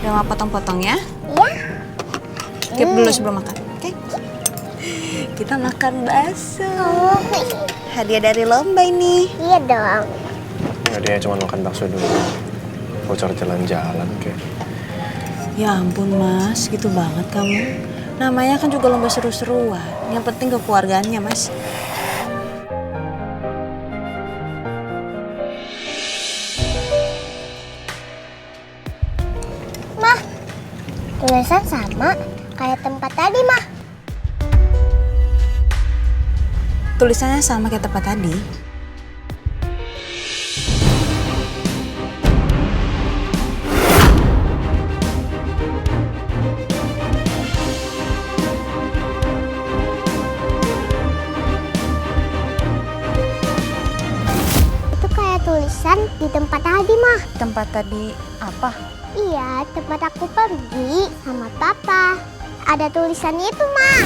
Udah mau potong-potong ya? Iya. Keep dulu sebelum makan, oke? Kita makan bakso. Hadiah dari lomba ini. Iya dong. Nggak, dia cuma makan bakso dulu. Bocor jalan-jalan kayak. Ya ampun mas, gitu banget kamu. Namanya kan juga lomba seru-seruan. Yang penting kekeluargaannya mas. Mah, tulisan sama kayak tempat tadi, Mah. Tulisannya sama kayak tempat tadi. Itu kayak tulisan di tempat tadi, Mah. Tempat tadi apa? Iya, tempat aku pergi sama Papa. Ada tulisannya itu, Mah.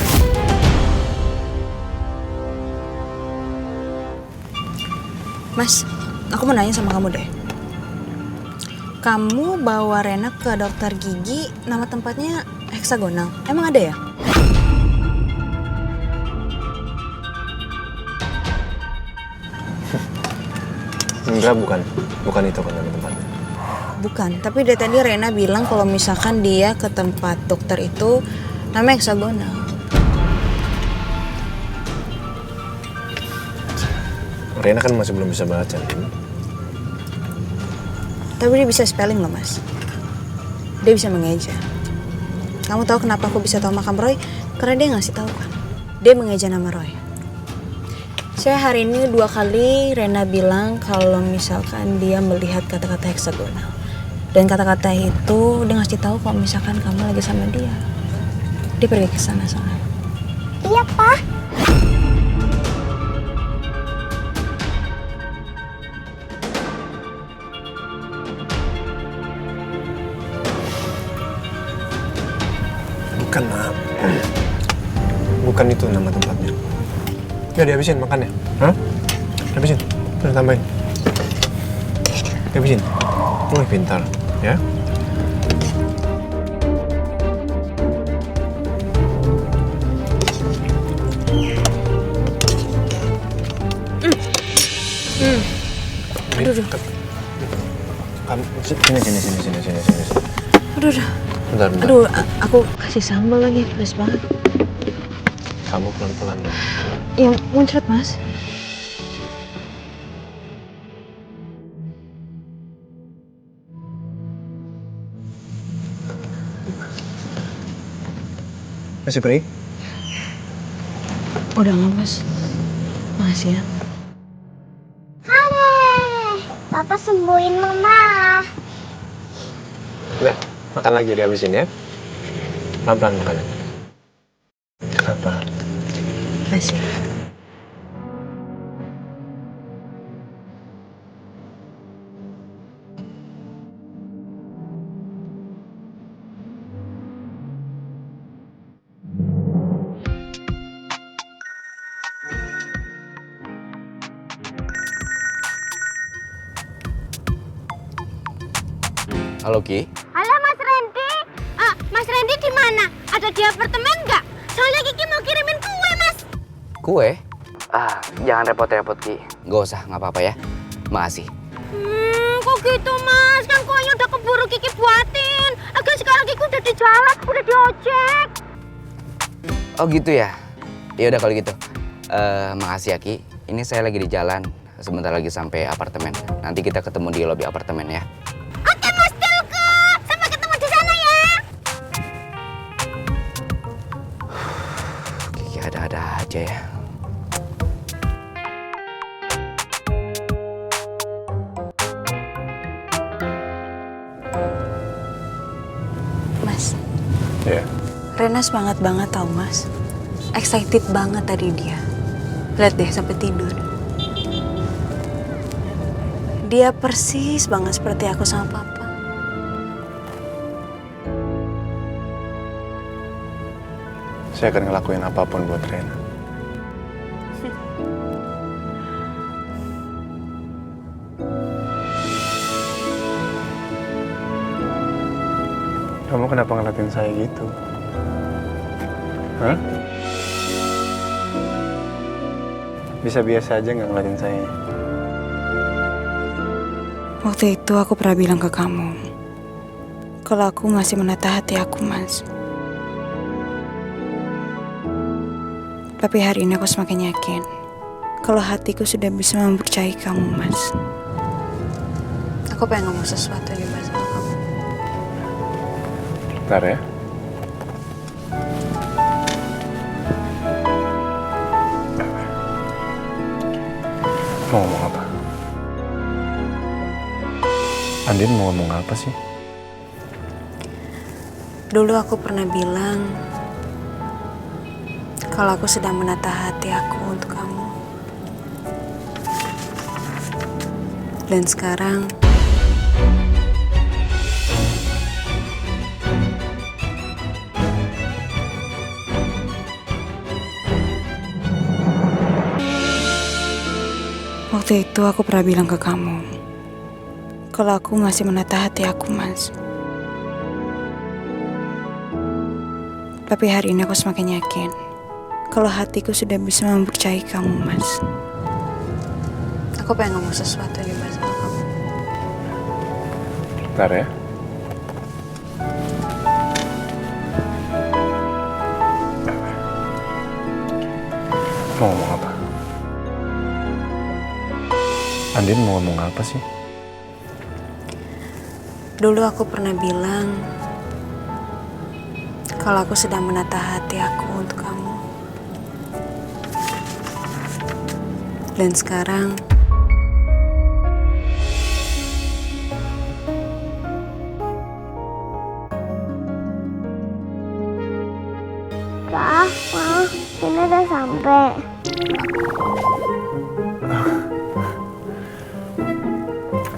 Mas, aku mau nanya sama kamu deh. Kamu bawa Rena ke dokter gigi, nama tempatnya heksagonal. Emang ada ya? Enggak, bukan itu kan nama tempatnya. Bukan, tapi dari tadi Rena bilang kalau misalkan dia ke tempat dokter itu namanya heksagonal. Rena kan masih belum bisa baca kan? Tapi dia bisa spelling loh mas. Dia bisa mengeja. Kamu tahu kenapa aku bisa tahu makam Roy? Karena dia ngasih tahu kan. Dia mengeja nama Roy. Saya hari ini 2 kali Rena bilang kalau misalkan dia melihat kata-kata heksagonal. Dan kata-kata itu dia ngasih tahu kalau misalkan kamu lagi sama dia. Dia pergi ke sana soalnya. Iya, Pak. Bukan, Nak. Bukan itu nama tempatnya. Ya, dihabisin makannya. Hah? Habisin. Terus tambahin. Habisin. Wih, pintar. Ya. Aduh, aduh. Kamu sini. Aduh, aduh. Bentar. Aduh, aku kasih sambal lagi, pedas banget. Kamu pelan-pelan dong. Yang muncrat mas. Masih perih? Udah nggak mas? Makasih ya. Halo. Papa sembuhin Mama. Udah, makan lagi dihabisin ya. Pelan-pelan makannya. Kenapa? Makasih. Halo Ki, Halo Mas Randy. Mas Randy di mana? Ada di apartemen nggak? Soalnya Kiki mau kirimin kue, Mas. kue? Jangan repot-repot Ki, gak usah, nggak apa-apa ya. Makasih. Kok gitu, Mas? Kan kuenya udah keburu Kiki buatin. Lagian sekarang Kiki udah di jalan, udah di ojek. Oh gitu ya? Ya udah kalau gitu. Makasih ya Ki. Ini saya lagi di jalan, sebentar lagi sampai apartemen. Nanti kita ketemu di lobi apartemen ya. Oke, Mas Tilke. Sampai ketemu di sana ya. Kiki ada-ada aja ya. Mas, Iya. Rena semangat banget tau mas. Excited banget tadi dia. Lihat deh sampai tidur. Dia persis banget seperti aku sama papa. Saya akan ngelakuin apapun buat Rena. Kamu kenapa ngeliatin saya gitu? Hah? Bisa biasa aja nggak ngeliatin saya? Waktu itu aku pernah bilang ke kamu, kalau aku masih menata hati aku, Mas. Tapi hari ini aku semakin yakin, kalau hatiku sudah bisa mempercayai kamu, Mas. Aku pengen ngomong sesuatu nih, Mas, sama kamu. Bentar ya. Mau ngomong apa? Andin mau ngomong apa sih? Dulu aku pernah bilang, kalau aku sedang menata hati aku untuk kamu. Dan sekarang, waktu itu aku pernah bilang ke kamu, kalau aku masih menata hati aku, Mas. Tapi hari ini aku semakin yakin, kalau hatiku sudah bisa mempercayai kamu, Mas. Aku pengen ngomong sesuatu nih, Mas, sama kamu. Bentar ya. Mau ngomong apa? Andin mau ngomong apa sih? Dulu aku pernah bilang, kalau aku sedang menata hati aku untuk kamu. Dan sekarang, Pak, ini udah sampai.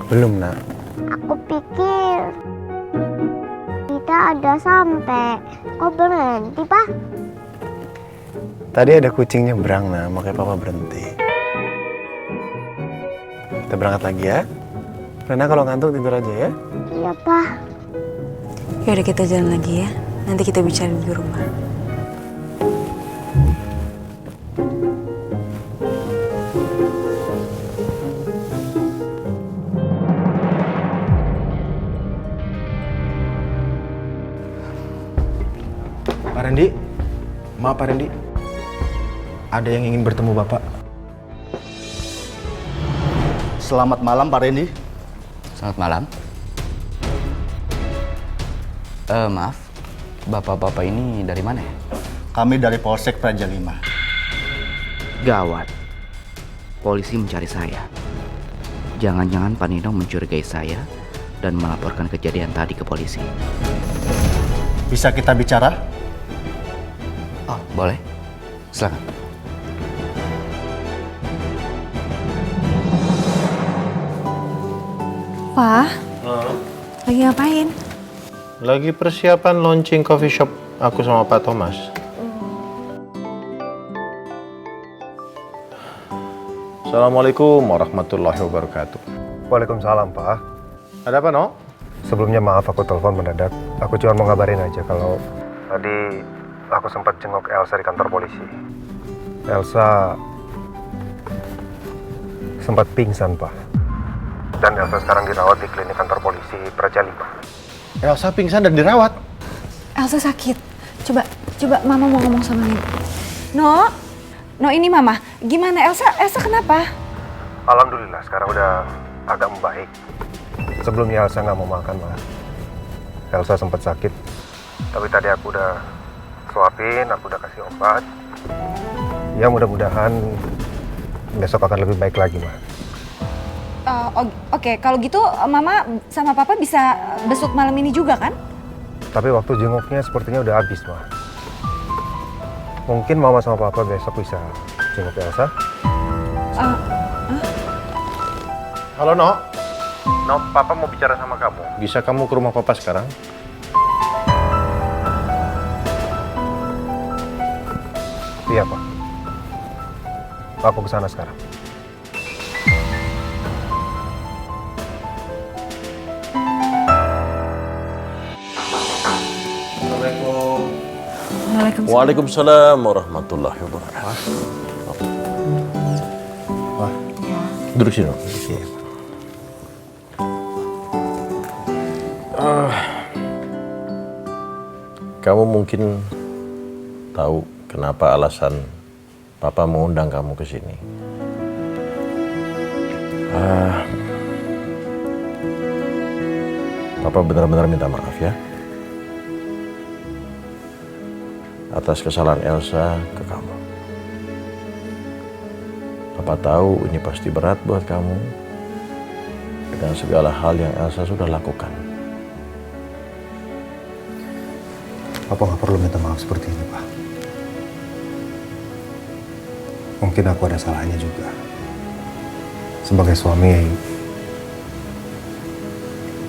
Belum, Nak. Aku pikir kita ada sampai. Kok berhenti, Pak? Tadi ada kucing nyebrang, Nak, makanya Papa berhenti. Kita berangkat lagi ya. Rena kalau ngantuk tidur aja ya. Iya, Pak. yaudah kita jalan lagi ya. Nanti kita bicara di rumah. Pak Randy, maaf Pak Randy, ada yang ingin bertemu Bapak. Selamat malam Pak Randy. Selamat malam. Maaf, bapak-bapak ini dari mana ya? Kami dari Polsek Praja 5. Gawat. Polisi mencari saya. Jangan-jangan Pak Nino mencurigai saya dan melaporkan kejadian tadi ke polisi. Bisa kita bicara? Oh, boleh. Silakan. Wah, lagi ngapain? Lagi persiapan launching coffee shop aku sama Pak Thomas. Assalamualaikum warahmatullahi wabarakatuh. Waalaikumsalam, Pak. Ada apa, No? Sebelumnya maaf aku telepon mendadak. Aku cuma mau ngabarin aja kalau tadi aku sempat jenguk Elsa di kantor polisi. Elsa sempat pingsan, Pak. Dan Elsa sekarang dirawat di klinik kantor polisi Praja 5. Elsa pingsan dan dirawat. Elsa sakit. Coba Mama mau ngomong sama Nino. No ini Mama. Gimana Elsa? Elsa kenapa? Alhamdulillah sekarang udah agak membaik. Sebelumnya Elsa nggak mau makan, Mas. Elsa sempat sakit. Tapi tadi aku udah suapin, aku udah kasih obat. Ya mudah-mudahan besok akan lebih baik lagi, Mas. Oke, kalau gitu Mama sama Papa bisa besuk malam ini juga kan? Tapi waktu jenguknya sepertinya udah habis, Ma. Mungkin Mama sama Papa besok bisa jenguk Elsa. Halo, No. No, Papa mau bicara sama kamu. Bisa kamu ke rumah Papa sekarang? Iya, Pak. Aku ke sana sekarang. Waalaikumsalam. Waalaikumsalam warahmatullahi wabarakatuh. Wah, Duduk sini. iya. Kamu mungkin tahu kenapa alasan Papa mengundang kamu ke sini. Papa benar-benar minta maaf ya atas kesalahan Elsa ke kamu. Papa tahu ini pasti berat buat kamu dengan segala hal yang Elsa sudah lakukan. Papa nggak perlu minta maaf seperti ini, Pak. Mungkin aku ada salahnya juga. Sebagai suami,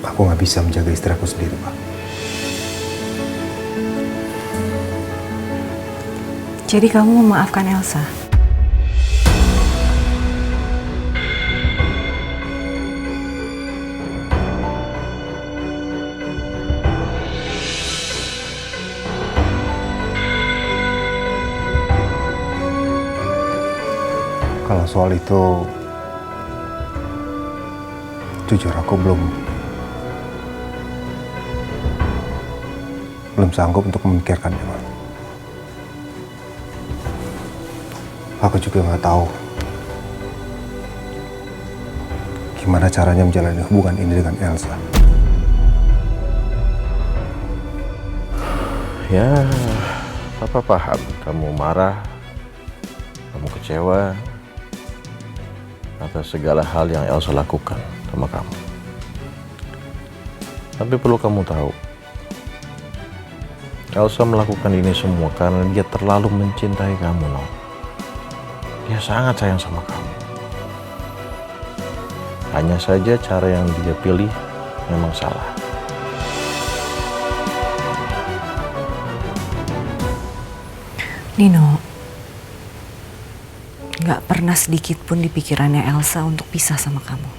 aku nggak bisa menjaga istri aku sendiri, Pak. Jadi kamu memaafkan Elsa? Kalau soal itu, jujur aku belum sanggup untuk memikirkannya, Pak. Aku juga nggak tahu gimana caranya menjalani hubungan ini dengan Elsa. Ya, Papa paham kamu marah, kamu kecewa atas segala hal yang Elsa lakukan sama kamu. Tapi perlu kamu tahu, Elsa melakukan ini semua karena dia terlalu mencintai kamu, no. Dia sangat sayang sama kamu. Hanya saja cara yang dia pilih memang salah. Nino, gak pernah sedikit pun di pikirannya Elsa untuk pisah sama kamu.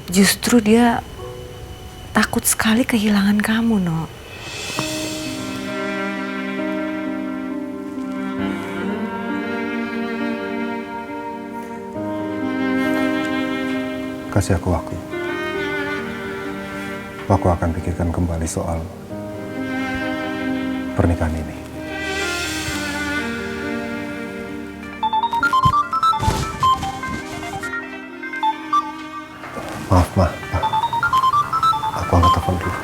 Justru dia takut sekali kehilangan kamu, No. Kasih aku waktu. Aku akan pikirkan kembali soal pernikahan ini. Maaf, Ma. Aku angkat telepon dulu.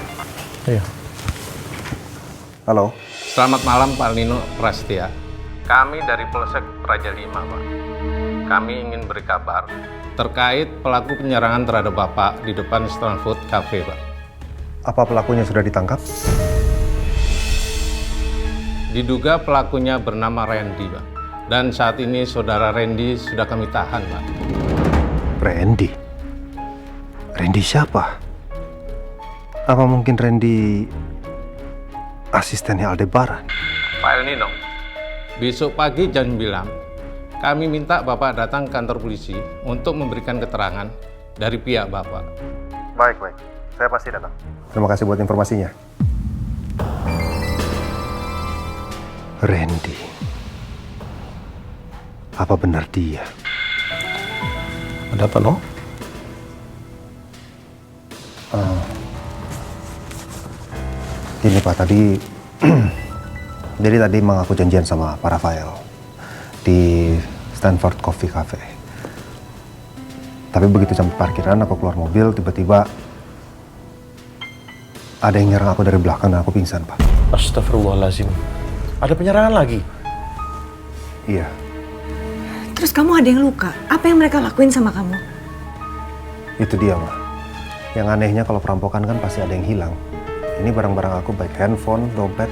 Iya. Halo. Selamat malam Pak Nino Prasetya. Kami dari Polsek Praja V, Pak. Kami ingin beri kabar terkait pelaku penyerangan terhadap Bapak di depan Strand Food Cafe, Pak. Apa pelakunya sudah ditangkap? Diduga pelakunya bernama Randy, Pak. Dan saat ini saudara Randy sudah kami tahan, Pak. Randy? Randy siapa? Apa mungkin Randy asistennya Aldebaran? Pak El Nino, besok pagi jam 9, kami minta Bapak datang ke kantor polisi untuk memberikan keterangan dari pihak Bapak. Baik. Saya pasti datang. Terima kasih buat informasinya. Randy. Apa benar dia? Ada apa, No? Gini Pak, tadi jadi tadi memang aku janjian sama Pak Rafael di Stanford Coffee Cafe. Tapi begitu sampai parkiran, aku keluar mobil, tiba-tiba ada yang nyerang aku dari belakang dan aku pingsan, Pak. Astagfirullahaladzim. Ada penyerangan lagi? Iya. Terus kamu ada yang luka? Apa yang mereka lakuin sama kamu? Itu dia, Ma. Yang anehnya kalau perampokan kan pasti ada yang hilang. Ini barang-barang aku, baik handphone, dompet,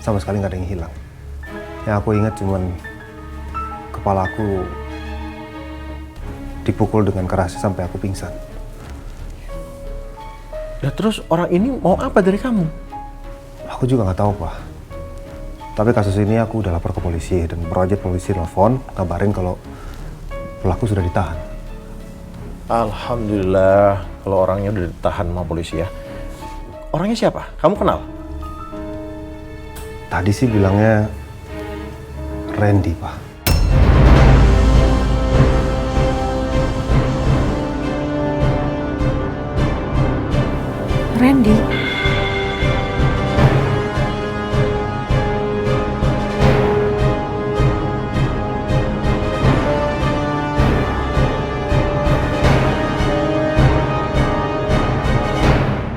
sama sekali nggak ada yang hilang. Yang aku ingat cuman kepala aku dipukul dengan keras sampai aku pingsan. Ya terus orang ini mau apa dari kamu? Aku juga nggak tahu, Pak. Tapi kasus ini aku udah lapor ke polisi dan proyek polisi telepon kabarin kalau pelaku sudah ditahan. Alhamdulillah kalau orangnya udah ditahan sama polisi ya. Orangnya siapa? Kamu kenal? Tadi sih bilangnya Randy, Pak. Randy?